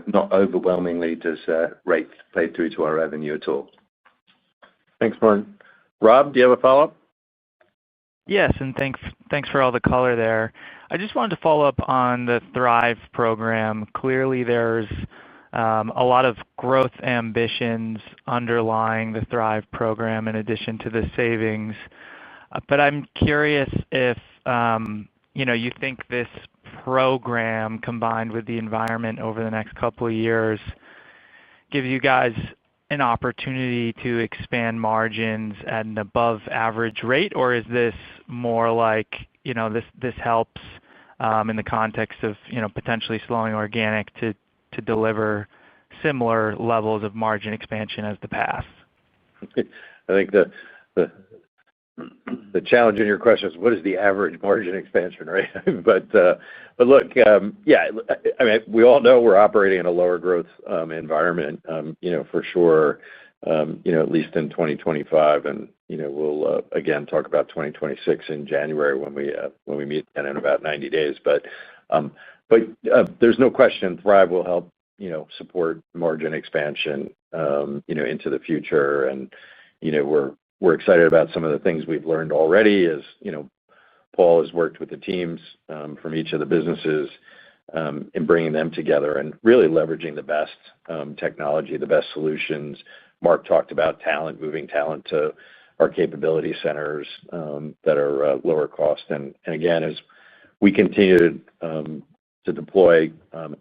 not overwhelmingly does rate play through to our revenue at all. Thanks, Martin. Rob, do you have a follow-up? Yes, and thanks for all the color there. I just wanted to follow up on the Thrive program. Clearly, there's a lot of growth ambitions underlying the Thrive program in addition to the savings. But I'm curious if you think this program, combined with the environment over the next couple of years, gives you guys an opportunity to expand margins at an above-average rate, or is this more like this helps in the context of potentially slowing organic to deliver similar levels of margin expansion as the past? I think the challenge in your question is, what is the average margin expansion rate? But look, yeah, I mean, we all know we're operating in a lower growth environment, for sure, at least in 2025. And we'll again talk about 2026 in January when we meet again in about 90 days. But there's no question Thrive will help support margin expansion into the future. And we're excited about some of the things we've learned already as Paul has worked with the teams from each of the businesses in bringing them together and really leveraging the best technology, the best solutions. Mark talked about talent, moving talent to our capability centers that are lower cost. And again, as we continue to deploy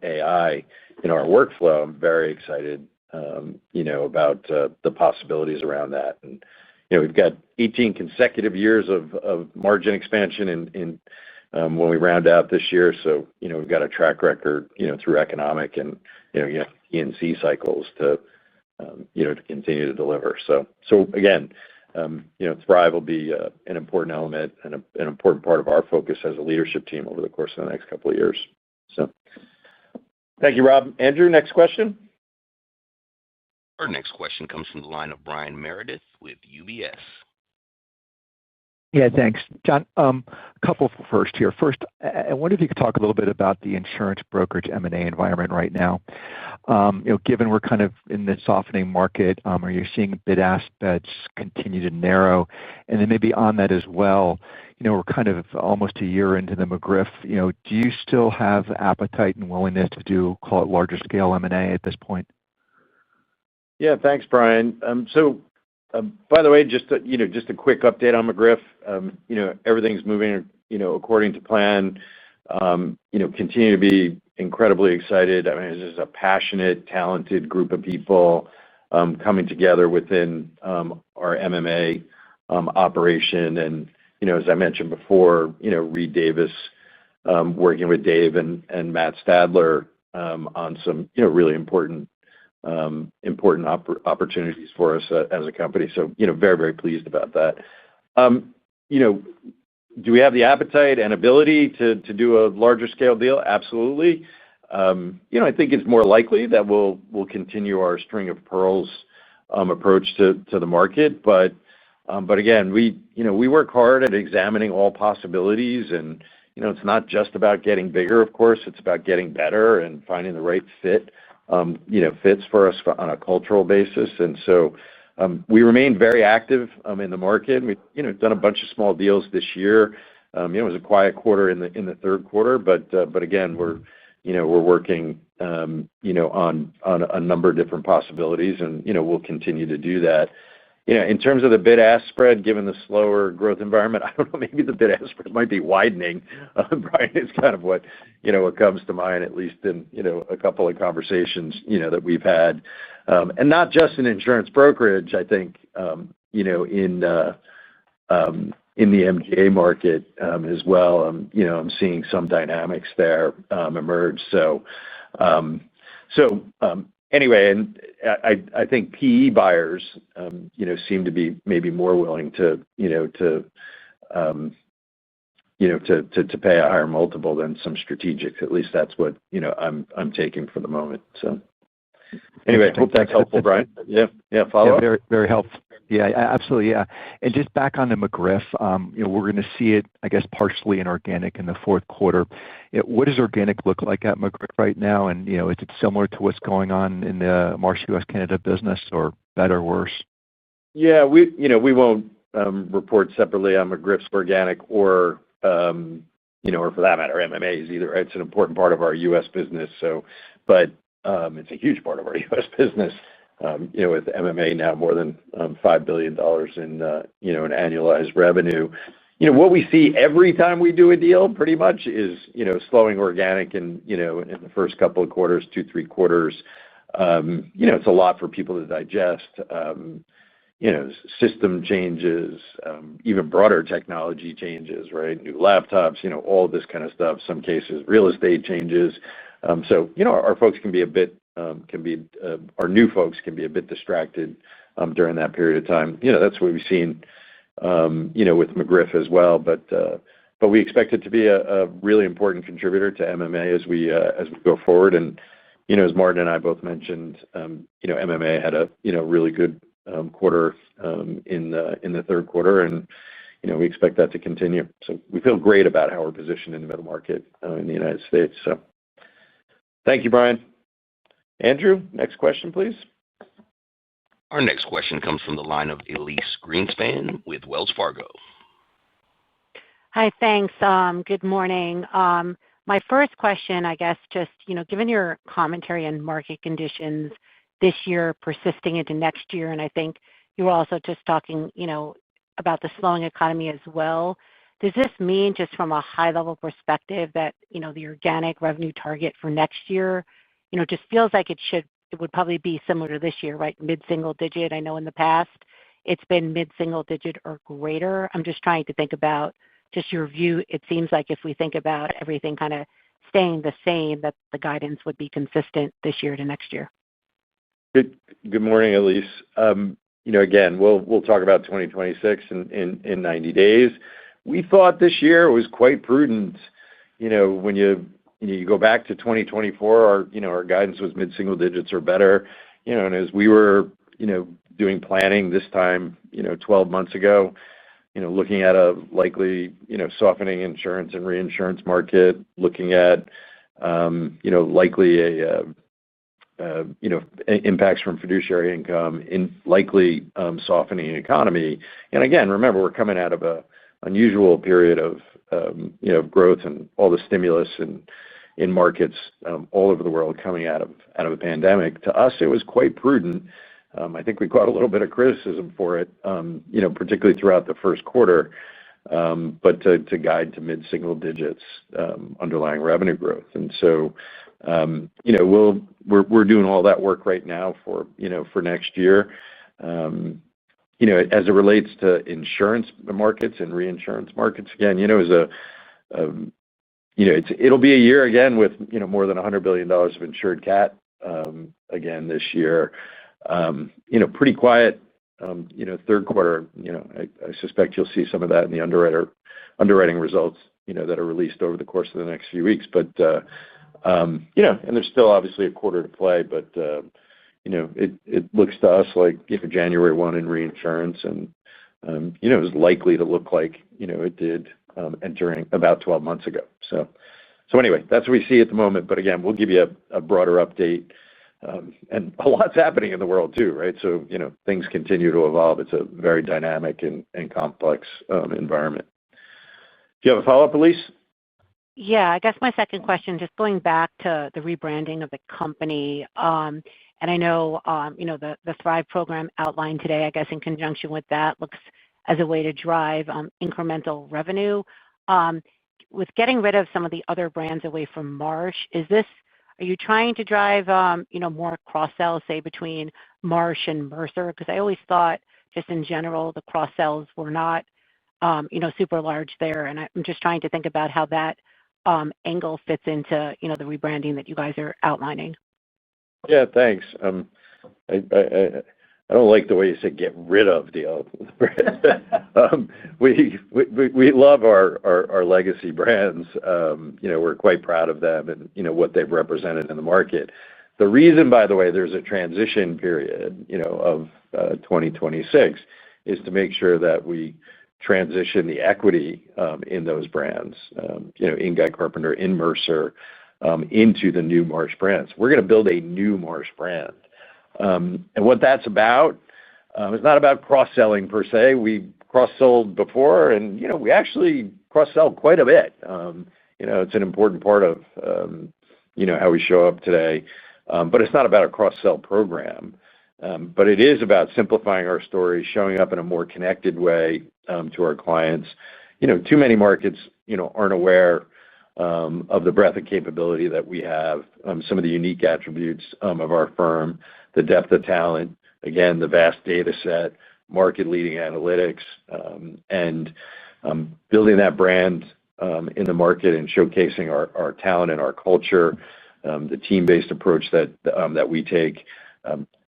AI in our workflow, I'm very excited about the possibilities around that. And we've got 18 consecutive years of margin expansion in when we round out this year. So we've got a track record through economic and E&C cycles to continue to deliver. So again, Thrive will be an important element and an important part of our focus as a leadership team over the course of the next couple of years. So thank you, Rob. Andrew, next question. Our next question comes from the line of Brian Meredith with UBS. Yeah, thanks. John, a couple first here. First, I wonder if you could talk a little bit about the insurance brokerage M&A environment right now. Given we're kind of in this softening market, are you seeing bid-ask spreads continue to narrow? And then maybe on that as well, we're kind of almost a year into the McGriff. Do you still have appetite and willingness to do, call it, larger scale M&A at this point? Yeah, thanks, Brian. So, by the way, just a quick update on McGriff. Everything's moving, according to plan. Continue to be incredibly excited. I mean, this is a passionate, talented group of people coming together within our MMA operation. And as I mentioned before, Reed Davis working with Dave and Matt Stadler on some really important opportunities for us as a company. So, very, very pleased about that. Do we have the appetite and ability to do a larger scale deal? Absolutely. I think it's more likely that we'll continue our string of pearls approach to the market. But again, we work hard at examining all possibilities. And, it's not just about getting bigger, of course. It's about getting better and finding the right fits for us on a cultural basis. And so we remain very active in the market. We've done a bunch of small deals this year. It was a quiet quarter in the third quarter, but again, we're working on a number of different possibilities, and we'll continue to do that. In terms of the bid-ask spread, given the slower growth environment, I don't know, maybe the bid-ask spread might be widening. Brian, it's kind of what comes to mind, at least in a couple of conversations that we've had. And not just in insurance brokerage, I think, in the MGA market as well. I'm seeing some dynamics there emerge. Anyway, and I think PE buyers, seem to be maybe more willing to pay a higher multiple than some strategics. At least that's what I'm taking for the moment. So anyway, hope that's helpful, Brian. Yeah, follow up. Very, very helpful. Yeah, absolutely. Yeah. And just back on the McGriff, we're going to see it, I guess, partially in organic in the fourth quarter. What does organic look like at McGriff right now? And, is it similar to what's going on in the Marsh US Canada business, or better or worse? Yeah, we won't report separately on McGriff's organic or for that matter, MMA's either. Right? It's an important part of our U.S. business. But it's a huge part of our U.S. business. With MMA now more than $5 billion in annualized revenue. What we see every time we do a deal pretty much is, slowing organic in the first couple of quarters, 2-3 quarters. It's a lot for people to digest. System changes, even broader technology changes, right? New laptops, all this kind of stuff. Some cases, real estate changes. Our folks can be a bit, our new folks can be a bit distracted during that period of time. That's what we've seen, with McGriff as well. But we expect it to be a really important contributor to MMA as we go forward. And as Martin and I both mentioned, MMA had a really good quarter in the third quarter, and we expect that to continue. So we feel great about how we're positioned in the middle market in the United States. So thank you, Brian. Andrew, next question, please. Our next question comes from the line of Elyse Greenspan with Wells Fargo. Hi, thanks. Good morning. My first question, I guess, just, given your commentary on market conditions this year persisting into next year, and I think you were also just talking, about the slowing economy as well. Does this mean, just from a high-level perspective, that, the organic revenue target for next year, just feels like it would probably be similar to this year, right? Mid-single digit. I know in the past it's been mid-single digit or greater. I'm just trying to think about just your view. It seems like if we think about everything kind of staying the same, that the guidance would be consistent this year to next year. Good morning, Elyse. Again, we'll talk about 2026 in 90 days. We thought this year was quite prudent. When you go back to 2024, our guidance was mid-single digits or better. And as we were, doing planning this time, 12 months ago, looking at a likely, softening insurance and reinsurance market, looking at, likely impacts from fiduciary income in likely softening economy. And again, remember, we're coming out of an unusual period of growth and all the stimulus in markets all over the world coming out of a pandemic. To us, it was quite prudent. I think we caught a little bit of criticism for it, particularly throughout the first quarter, but to guide to mid-single digits underlying revenue growth. And so, we're doing all that work right now for next year. As it relates to insurance markets and reinsurance markets, again, it'll be a year again with more than $100 billion of insured cat again this year. Pretty quiet. Third quarter. I suspect you'll see some of that in the underwriting results that are released over the course of the next few weeks. But and there's still obviously a quarter to play, but it looks to us like January 1 in reinsurance, and it was likely to look like it did entering about 12 months ago. So anyway, that's what we see at the moment. But again, we'll give you a broader update. And a lot's happening in the world too, right? So things continue to evolve. It's a very dynamic and complex environment. Do you have a follow-up, Elyse? Yeah, I guess my second question, just going back to the rebranding of the company, and I know the Thrive program outlined today, I guess in conjunction with that, looks as a way to drive incremental revenue. With getting rid of some of the other brands away from Marsh, are you trying to drive more cross-sell, say, between Marsh and Mercer? Because I always thought, just in general, the cross-sells were not super large there. And I'm just trying to think about how that angle fits into the rebranding that you guys are outlining. Yeah, thanks. I don't like the way you said get rid of the other. We love our legacy brands. We're quite proud of them and what they've represented in the market. The reason, by the way, there's a transition period of 2026 is to make sure that we transition the equity in those brands, in Guy Carpenter, in Mercer, into the new Marsh brands. We're going to build a new Marsh brand. And what that's about, it's not about cross-selling per se. We cross-sold before, and we actually cross-sell quite a bit. It's an important part of how we show up today. But it's not about a cross-sell program. But it is about simplifying our story, showing up in a more connected way to our clients. Too many markets aren't aware of the breadth of capability that we have, some of the unique attributes of our firm, the depth of talent, again, the vast data set, market-leading analytics, and building that brand in the market and showcasing our talent and our culture, the team-based approach that we take.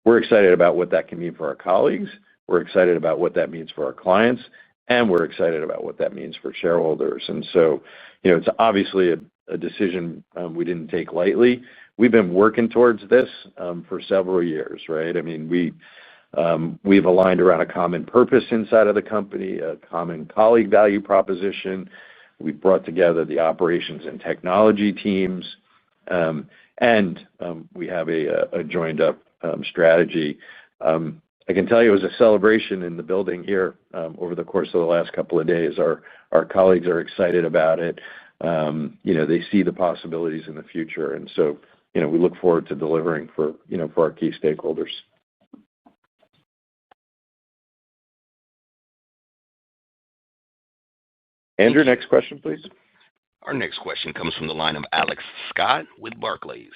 We're excited about what that can mean for our colleagues. We're excited about what that means for our clients, and we're excited about what that means for shareholders. And so it's obviously a decision we didn't take lightly. We've been working towards this for several years, right? I mean, we've aligned around a common purpose inside of the company, a common colleague value proposition. We've brought together the operations and technology teams, and we have a joined-up strategy. I can tell you it was a celebration in the building here over the course of the last couple of days. Our colleagues are excited about it. They see the possibilities in the future. And so we look forward to delivering for our key stakeholders. Andrew, next question, please. Our next question comes from the line of Alex Scott with Barclays.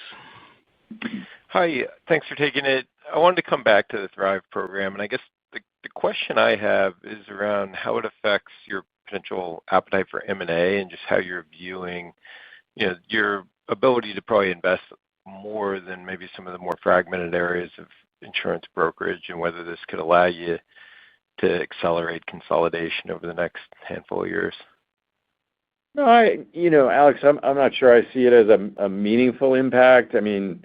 Hi, thanks for taking it. I wanted to come back to the Thrive program, and I guess the question I have is around how it affects your potential appetite for M&A and just how you're viewing your ability to probably invest more than maybe some of the more fragmented areas of insurance brokerage, and whether this could allow you to accelerate consolidation over the next handful of years. No, Alex, I'm not sure I see it as a meaningful impact. I mean,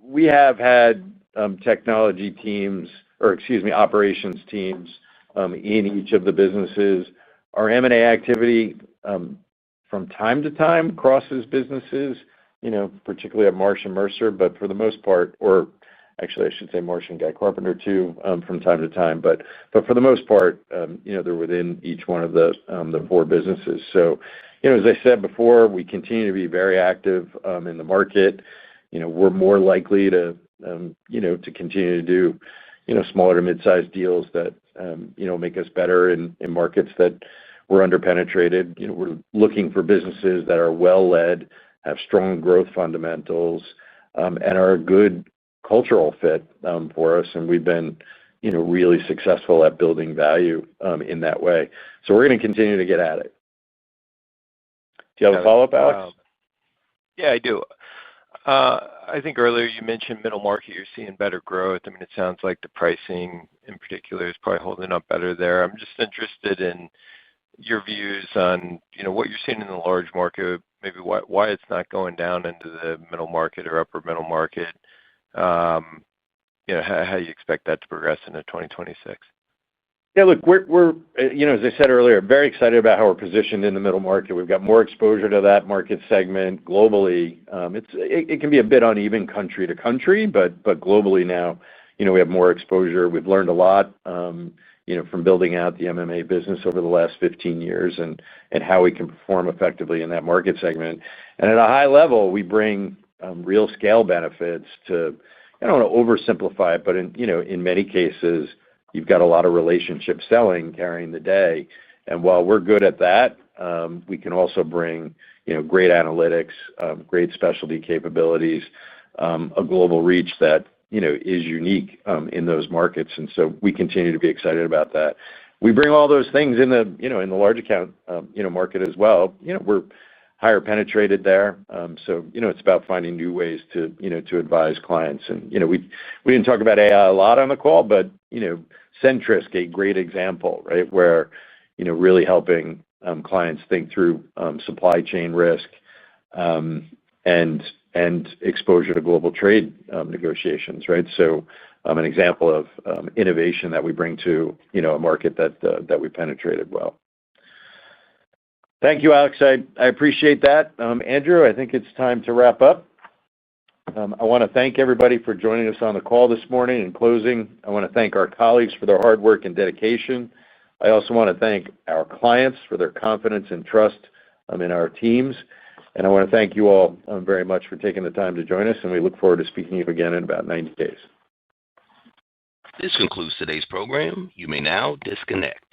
we have had technology teams, or excuse me, operations teams in each of the businesses. Our M&A activity from time to time crosses businesses, particularly at Marsh and Mercer, but for the most part, or actually I should say Marsh and Guy Carpenter too, from time to time. But for the most part, they're within each one of the four businesses. So, as I said before, we continue to be very active in the market. We're more likely to continue to do smaller to mid-sized deals that make us better in markets that we're underpenetrated. We're looking for businesses that are well-led, have strong growth fundamentals, and are a good cultural fit for us. And we've been really successful at building value in that way. So we're going to continue to get at it. Do you have a follow-up, Alex? Yeah, I do. I think earlier you mentioned middle market, you're seeing better growth. I mean, it sounds like the pricing in particular is probably holding up better there. I'm just interested in your views on what you're seeing in the large market, maybe why it's not going down into the middle market or upper middle market, how you expect that to progress into 2026. Yeah, look, we're as I said earlier, very excited about how we're positioned in the middle market. We've got more exposure to that market segment globally. It can be a bit uneven country to country, but globally now, we have more exposure. We've learned a lot, from building out the MMA business over the last 15 years and how we can perform effectively in that market segment. And at a high level, we bring real scale benefits to, I don't want to oversimplify it, but in many cases, you've got a lot of relationship selling carrying the day. And while we're good at that, we can also bring great analytics, great specialty capabilities, a global reach that is unique in those markets. And so we continue to be excited about that. We bring all those things in the large account market as well. We're higher penetrated there. So it's about finding new ways to advise clients. And we didn't talk about AI a lot on the call, but Centrisk, a great example, right, where really helping clients think through supply chain risk and exposure to global trade negotiations, right? So an example of innovation that we bring to a market that we penetrated well. Thank you, Alex. I appreciate that. Andrew, I think it's time to wrap up. I want to thank everybody for joining us on the call this morning. In closing, I want to thank our colleagues for their hard work and dedication. I also want to thank our clients for their confidence and trust in our teams. And I want to thank you all very much for taking the time to join us, and we look forward to speaking to you again in about 90 days. This concludes today's program. You may now disconnect.